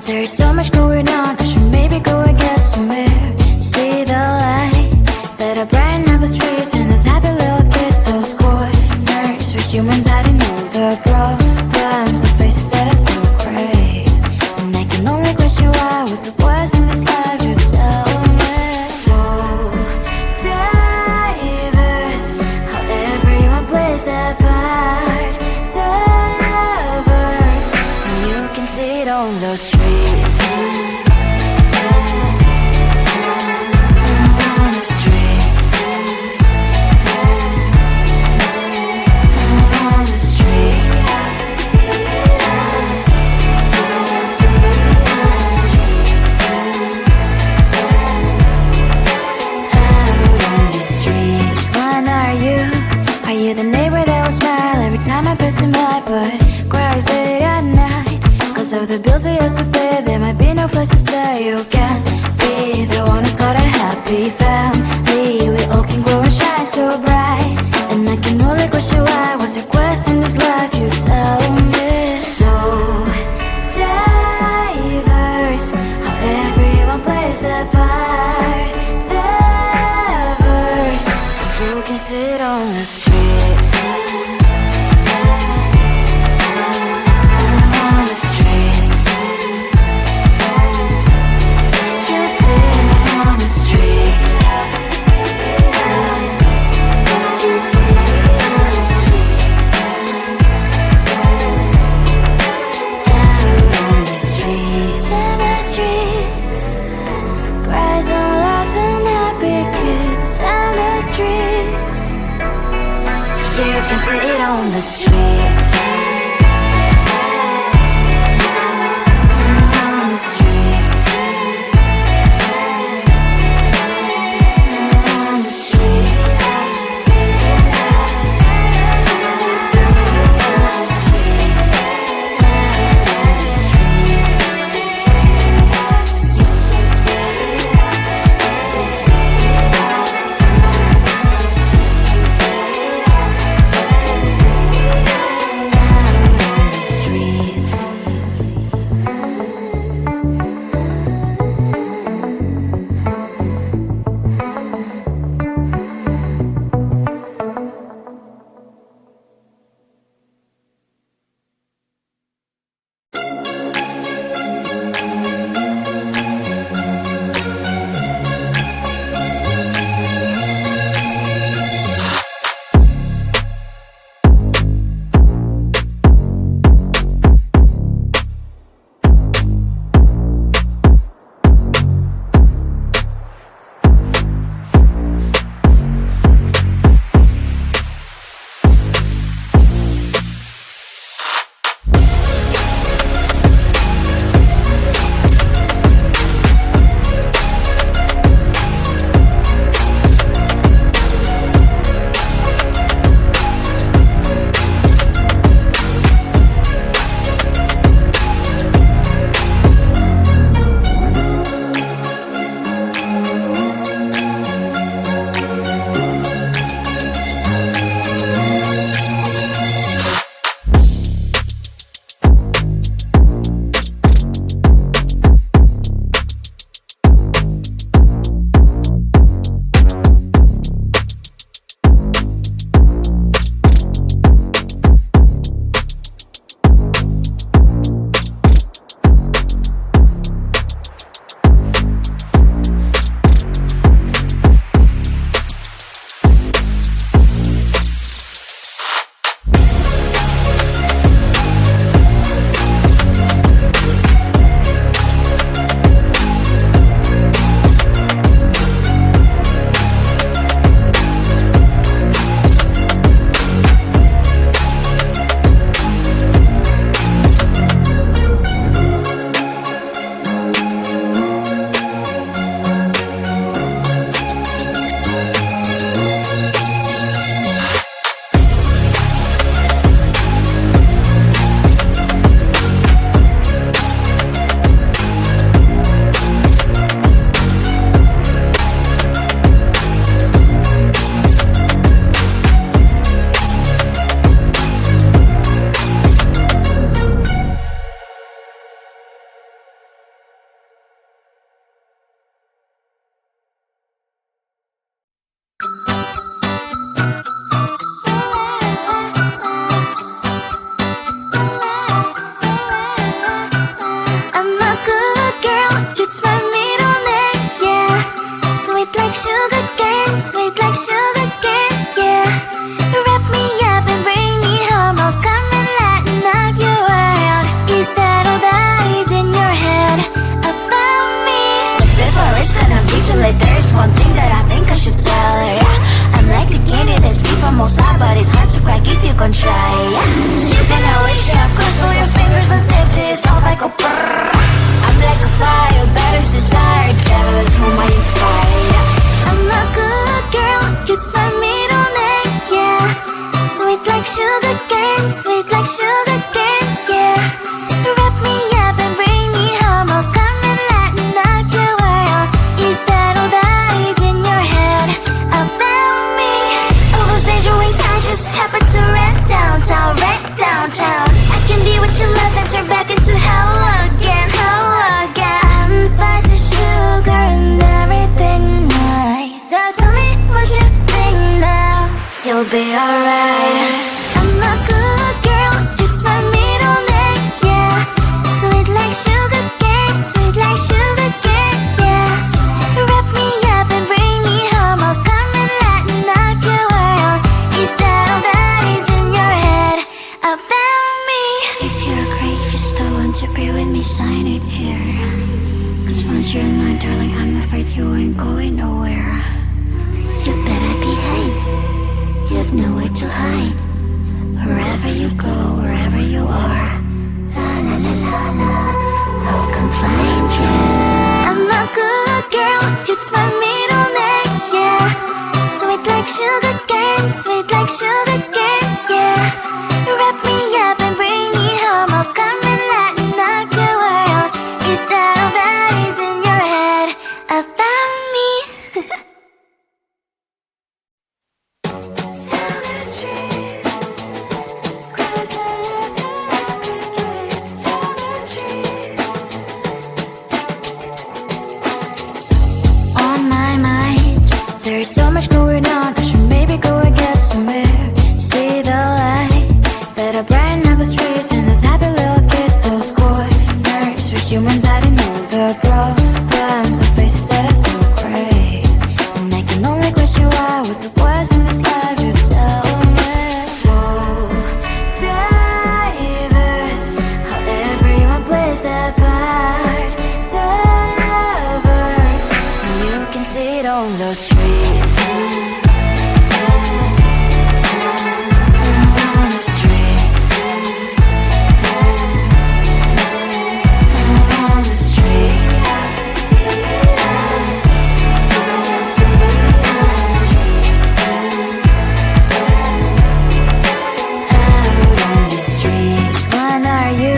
There's so much going on, I should maybe go and get somewhere. See the lights that are brighten up the streets, and those happy little kids, those corners where humans hiding all the problems, the faces that are so gray. And I can only question why, what's the worst in this life, you tell me. So diverse, how everyone plays their part. The verse, and you can see it on the streets. Of the bills I used to pay, there might be no place to stay. You can't be the one who's got a happy family. We all can glow and shine so bright, and I can only question why. What's your quest in this life? You tell me. So diverse, how everyone plays their part. The verse, you can sit on the street. You can sit on the streets. On the streets. On the streets. It's my middle name, yeah. Sweet like sugar cane, sweet like sugar cane, yeah. Wrap me up and bring me home, oh come and lighten up your world. Is that all that is in your head about me? But before it's gonna be too late, there's one thing that I think I should tell her, yeah. I'm like the candy that's sweet from outside, but it's hard to crack if you can try, yeah. You can always shove, cross all your fingers, but safety is all like a brrrr. I'm like a fire, battles desire, devil is whom I inspire, yeah. I'm a good girl, it's my middle name, yeah. Sweet like sugar cane, sweet like sugar cane, yeah. Wrap me up and bring me home, oh come and lighten up your world. Is that all that is in your head about me? All those angel wings I just happen to rent downtown, right downtown. I can be what you love and turn back into hell again, hell again. I'm spicy sugar and everything nice. So tell me what you think now. You'll be alright. I'm a good girl, it's my middle name, yeah. Sweet like sugar cane, sweet like sugar cane, yeah. Wrap me up and bring me home, oh come and lighten up your world. Is that all that is in your head about me? If you agree, if you still want to be with me, sign it here. Cause once you're in mine, darling, I'm afraid you ain't going nowhere. You better behave, you have nowhere to hide. Wherever you go, wherever you are, la la la la la, I'll come find you. I'm a good girl, it's my middle name, yeah. Sweet like sugar cane, sweet like sugar cane, yeah. Wrap me up and bring me home, oh come and lighten up your world. Is that all that is in your head about me? On my mind, there's so much going on. I should maybe go and get somewhere. See the lights that are brighten up the streets, and those happy little kids, those corners where humans hiding all the problems, the faces that are so gray. And I can only question why. What's the worst in this life? You tell me. So diverse, how everyone plays their part. The verse, you can see it on the streets. On the streets. On the streets. Out on the streets. When are you?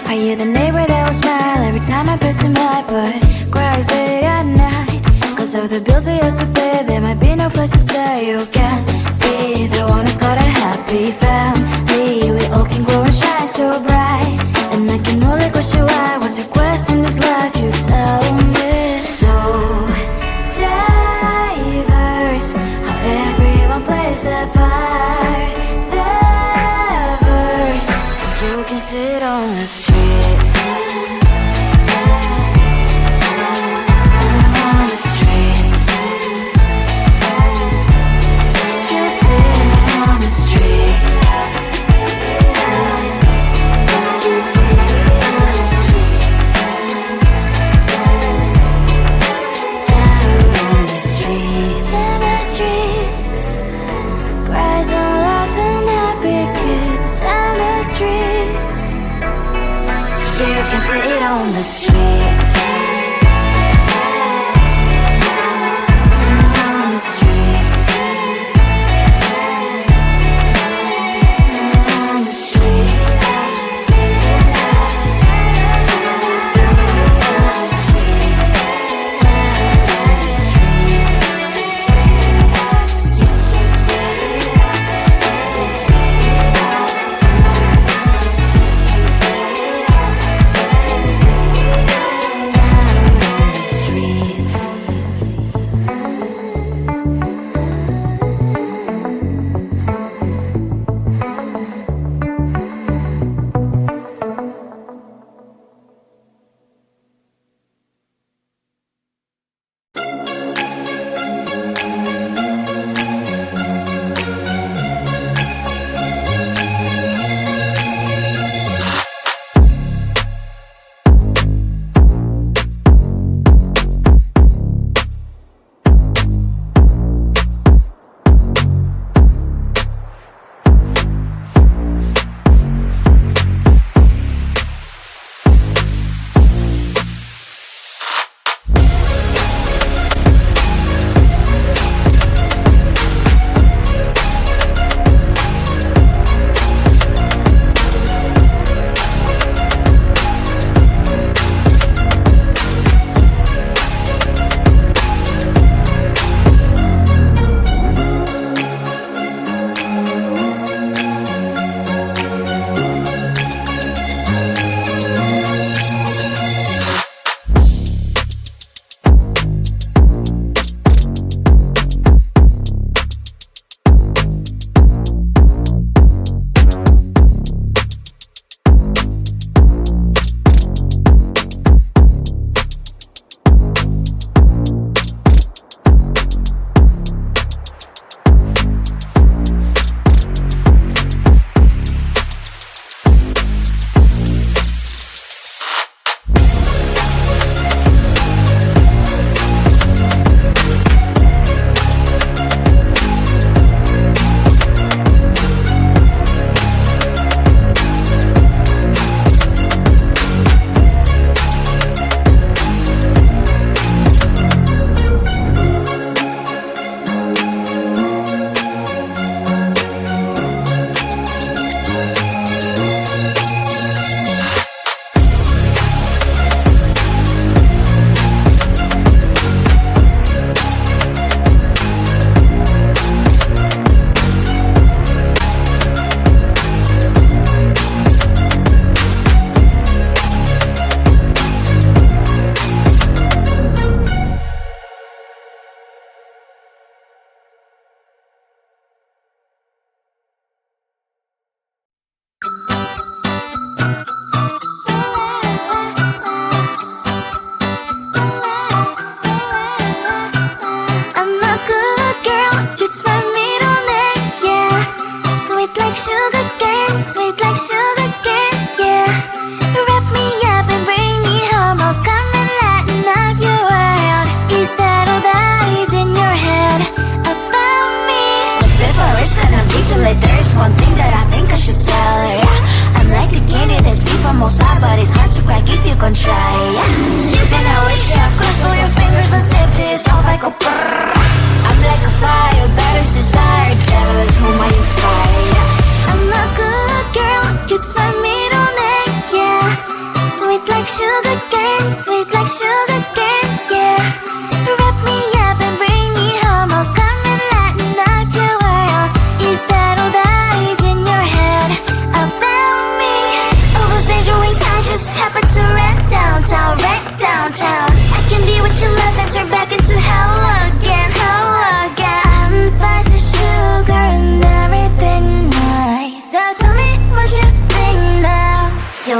Are you the neighbor that will smile every time I pass him by, but cries late at night? Cause of the bills I used to pay, there might be no place to stay. You can be the one who's got a happy family. We all can glow and shine so bright. And I can only question why. What's your quest in this life? You tell me. So diverse, how everyone plays their part. The verse, you can sit on the streets. On the streets. You sit on the streets.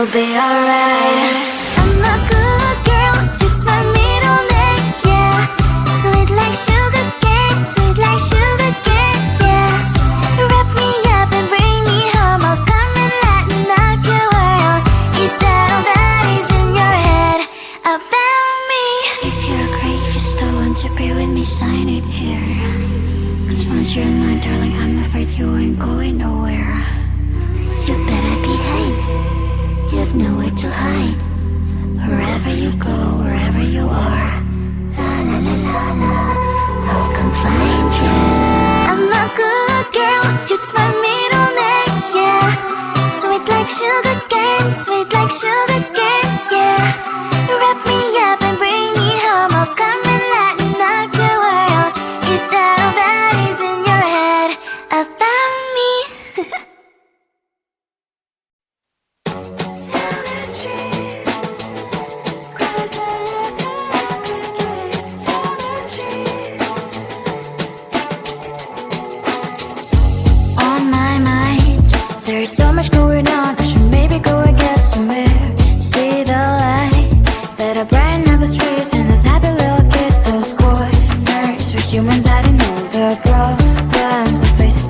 you'll be alright. I'm a good girl, it's my middle name, yeah. Sweet like sugar cane, sweet like sugar cane, yeah. Wrap me up and bring me home, I'll come and lighten up your world. Is that all that is in your head about me? If you agree, if you still want to be with me, sign it here. Cause once you're in mine, darling, I'm afraid you ain't going nowhere. You better behave, you have nowhere to hide. Wherever you go, wherever you are, la la la la la, I'll come find you. I'm a good girl, it's my middle name, yeah. Sweet like sugar cane, sweet like sugar cane, yeah. Wrap me up and bring me home, I'll come and lighten up your world. Is that all that is in your head about me? On my mind, there's so much going on. I should maybe go and get somewhere. See the lights that are brighten up the streets, and those happy little kids, those corners where humans hiding all the problems, the faces